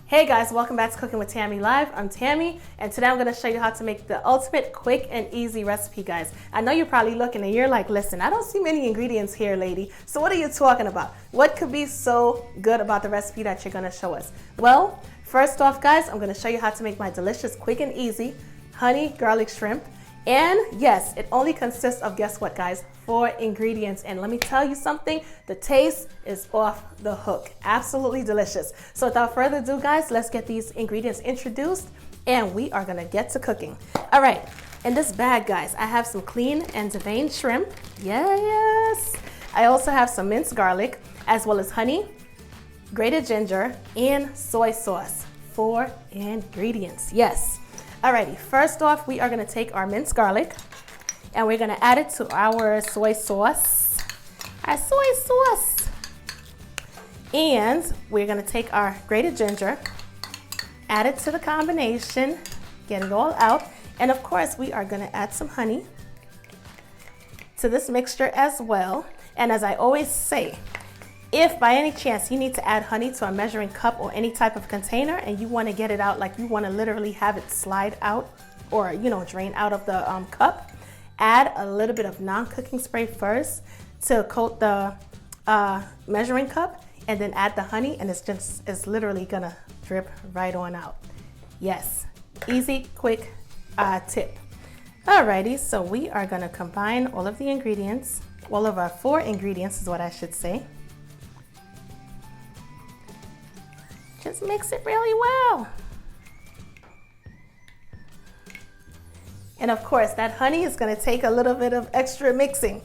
Hey guys, welcome back to Cooking with Tammy Live. I'm Tammy, and today I'm going to show you how to make the ultimate quick and easy recipe, guys. I know you're probably looking and you're like, listen, I don't see many ingredients here, lady. So what are you talking about? What could be so good about the recipe that you're going to show us? Well, first off, guys, I'm going to show you how to make my delicious, quick and easy honey garlic shrimp. And yes, it only consists of, guess what, guys? 4 ingredients. And let me tell you something, the taste is off the hook. Absolutely delicious. So without further ado, guys, let's get these ingredients introduced and we are gonna get to cooking. All right, in this bag, guys, I have some clean and deveined shrimp. Yes. I also have some minced garlic, as well as honey, grated ginger, and soy sauce. 4 ingredients, yes. Alrighty, first off, we are gonna take our minced garlic and we're gonna add it to our soy sauce. And we're gonna take our grated ginger, add it to the combination, get it all out. And of course, we are gonna add some honey to this mixture as well. And as I always say, if by any chance you need to add honey to a measuring cup or any type of container and you want to get it out, like you want to literally have it slide out or, drain out of the cup, add a little bit of non-cooking spray first to coat the measuring cup, and then add the honey, and it's literally gonna drip right on out. Yes, easy, quick tip. Alrighty, so we are gonna combine all of the ingredients, all of our 4 ingredients is what I should say. Just mix it really well. And of course, that honey is going to take a little bit of extra mixing.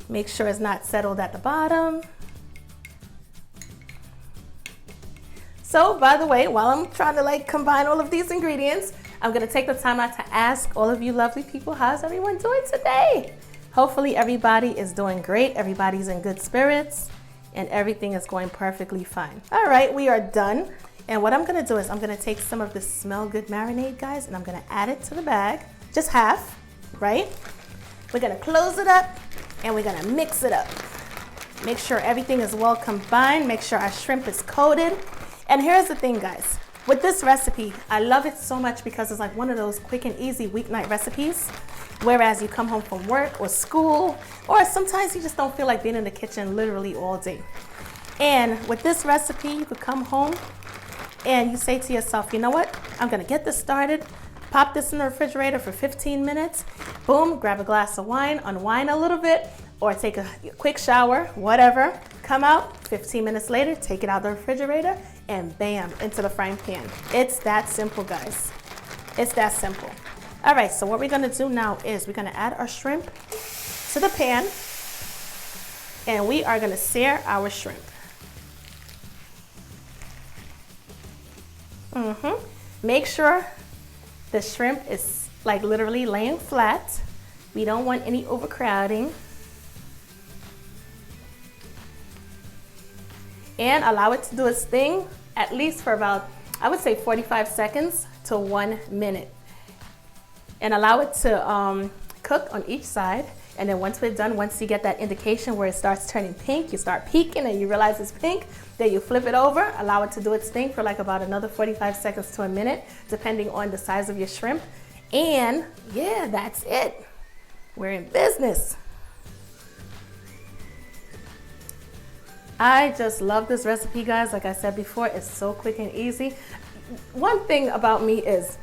Make sure it's not settled at the bottom. So, by the way, while I'm trying to combine all of these ingredients, I'm going to take the time out to ask all of you lovely people, how's everyone doing today? Hopefully everybody is doing great. Everybody's in good spirits. And everything is going perfectly fine. All right, we are done. And what I'm gonna do is I'm gonna take some of this Smell Good marinade, guys, and I'm gonna add it to the bag, just half, right? We're gonna close it up and we're gonna mix it up. Make sure everything is well combined, make sure our shrimp is coated. And here's the thing, guys, with this recipe, I love it so much because it's like one of those quick and easy weeknight recipes. Whereas you come home from work or school, or sometimes you just don't feel like being in the kitchen literally all day. And with this recipe, you could come home and you say to yourself, you know what? I'm gonna get this started, pop this in the refrigerator for 15 minutes, boom, grab a glass of wine, unwind a little bit, or take a quick shower, whatever. Come out, 15 minutes later, take it out of the refrigerator, and bam, into the frying pan. It's that simple, guys. It's that simple. All right, so what we're gonna do now is we're gonna add our shrimp to the pan and we are gonna sear our shrimp. Make sure the shrimp is literally laying flat. We don't want any overcrowding. And allow it to do its thing at least for about, I would say 45 seconds to 1 minute. And allow it to cook on each side. And then once we're done, once you get that indication where it starts turning pink, you start peeking and you realize it's pink, then you flip it over, allow it to do its thing for about another 45 seconds to a minute, depending on the size of your shrimp. And yeah, that's it. We're in business. I just love this recipe, guys. Like I said before, it's so quick and easy. One thing about me is,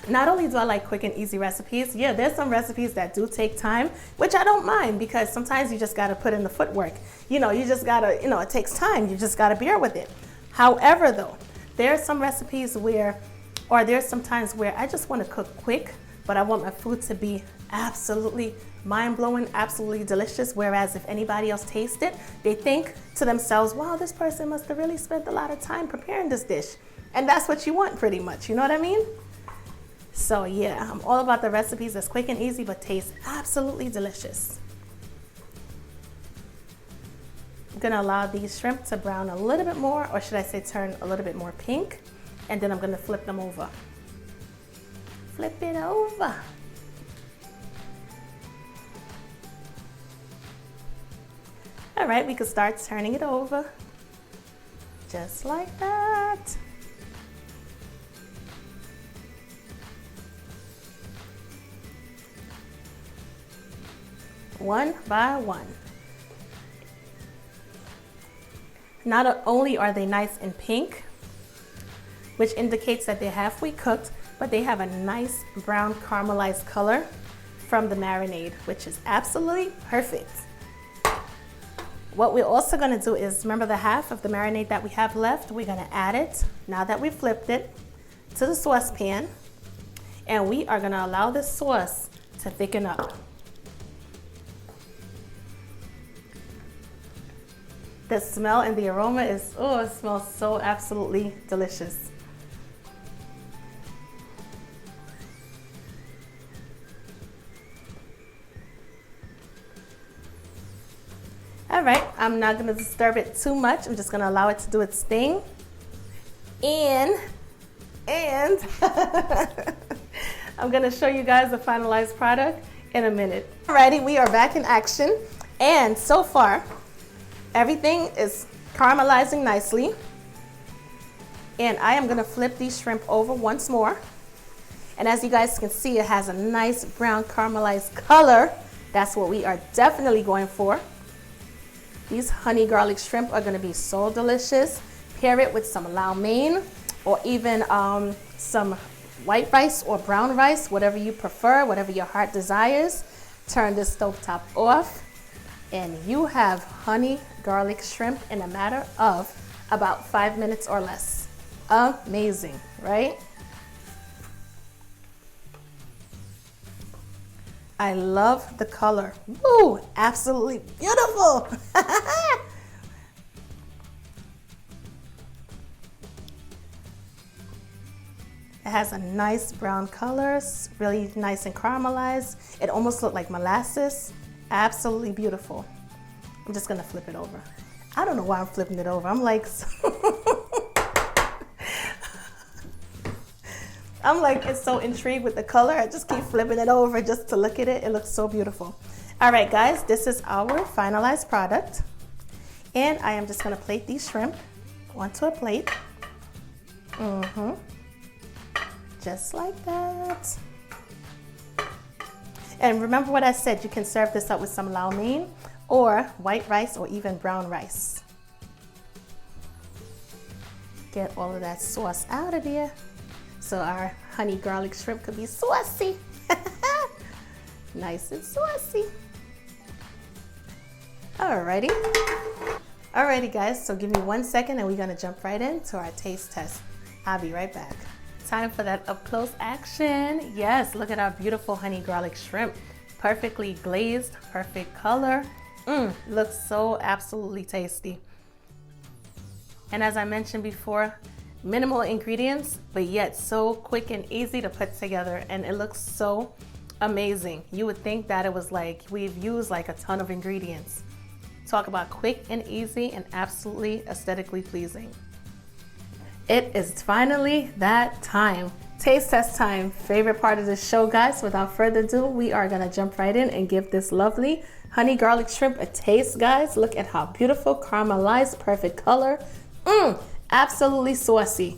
not only do I like quick and easy recipes, yeah, there's some recipes that do take time, which I don't mind because sometimes you just gotta put in the footwork. You just gotta, it takes time. You just gotta bear with it. However, though, there are some recipes there's some times where I just wanna cook quick, but I want my food to be absolutely mind-blowing, absolutely delicious. Whereas if anybody else tastes it, they think to themselves, wow, this person must have really spent a lot of time preparing this dish. And that's what you want pretty much, you know what I mean? So yeah, I'm all about the recipes that's quick and easy but taste absolutely delicious. I'm gonna allow these shrimp to brown a little bit more, or should I say turn a little bit more pink, and then I'm gonna flip them over. Flip it over. All right, we can start turning it over. Just like that. One by one. Not only are they nice and pink, which indicates that they're halfway cooked, but they have a nice brown caramelized color from the marinade, which is absolutely perfect. What we're also gonna do is, remember the half of the marinade that we have left, we're gonna add it, now that we've flipped it, to the saucepan, and we are gonna allow this sauce to thicken up. The smell and the aroma is, oh, it smells so absolutely delicious. All right, I'm not gonna disturb it too much. I'm just gonna allow it to do its thing. And I'm gonna show you guys the finalized product in a minute. Alrighty, we are back in action. And so far, everything is caramelizing nicely. And I am gonna flip these shrimp over once more. And as you guys can see, it has a nice brown caramelized color. That's what we are definitely going for. These honey garlic shrimp are gonna be so delicious. Pair it with some lau mein or even some white rice or brown rice, whatever you prefer, whatever your heart desires. Turn this stovetop off and you have honey garlic shrimp in a matter of about 5 minutes or less. Amazing, right? I love the color. Woo, absolutely beautiful. It has a nice brown color, really nice and caramelized. It almost looked like molasses. Absolutely beautiful. I'm just gonna flip it over. I don't know why I'm flipping it over. I'm like, it's so intrigued with the color. I just keep flipping it over just to look at it. It looks so beautiful. All right, guys, this is our finalized product. And I am just gonna plate these shrimp onto a plate. Just like that. And remember what I said, you can serve this up with some lau mein or white rice or even brown rice. Get all of that sauce out of there so our honey garlic shrimp could be saucy. Nice and saucy. Alrighty. Alrighty guys, so give me 1 second and we're gonna jump right into our taste test. I'll be right back. Time for that up close action. Yes, look at our beautiful honey garlic shrimp. Perfectly glazed, perfect color. Looks so absolutely tasty. And as I mentioned before, minimal ingredients, but yet so quick and easy to put together. And it looks so amazing. You would think that it was like we've used like a ton of ingredients. Talk about quick and easy and absolutely aesthetically pleasing. It is finally that time. Taste test time. Favorite part of the show, guys. Without further ado, we are gonna jump right in and give this lovely honey garlic shrimp a taste, guys. Look at how beautiful, caramelized, perfect color. Absolutely saucy.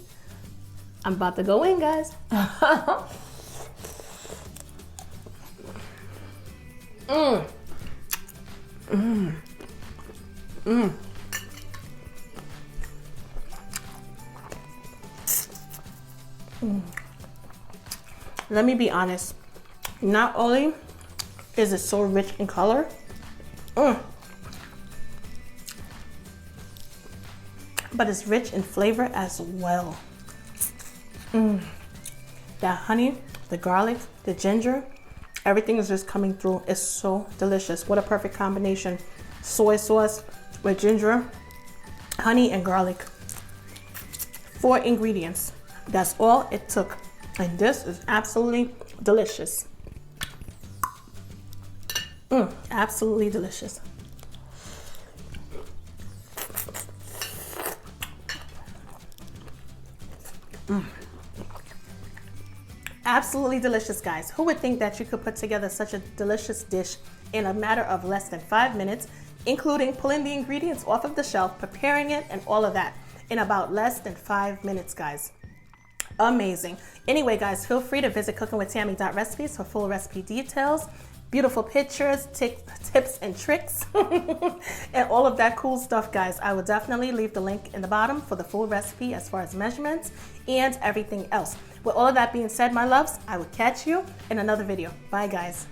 I'm about to go in, guys. Let me be honest. Not only is it so rich in color, but it's rich in flavor as well. That honey, the garlic, the ginger, everything is just coming through. It's so delicious. What a perfect combination. Soy sauce with ginger, honey, and garlic. 4 ingredients. That's all it took. And this is absolutely delicious. Absolutely delicious. Absolutely delicious, guys. Who would think that you could put together such a delicious dish in a matter of less than 5 minutes, including pulling the ingredients off of the shelf, preparing it, and all of that. in about less than 5 minutes, guys. Amazing. Anyway, guys, feel free to visit cookingwithtammy.recipes for full recipe details, beautiful pictures, tips and tricks, and all of that cool stuff, guys. I will definitely leave the link in the bottom for the full recipe as far as measurements and everything else. With all of that being said, my loves, I will catch you in another video. Bye, guys.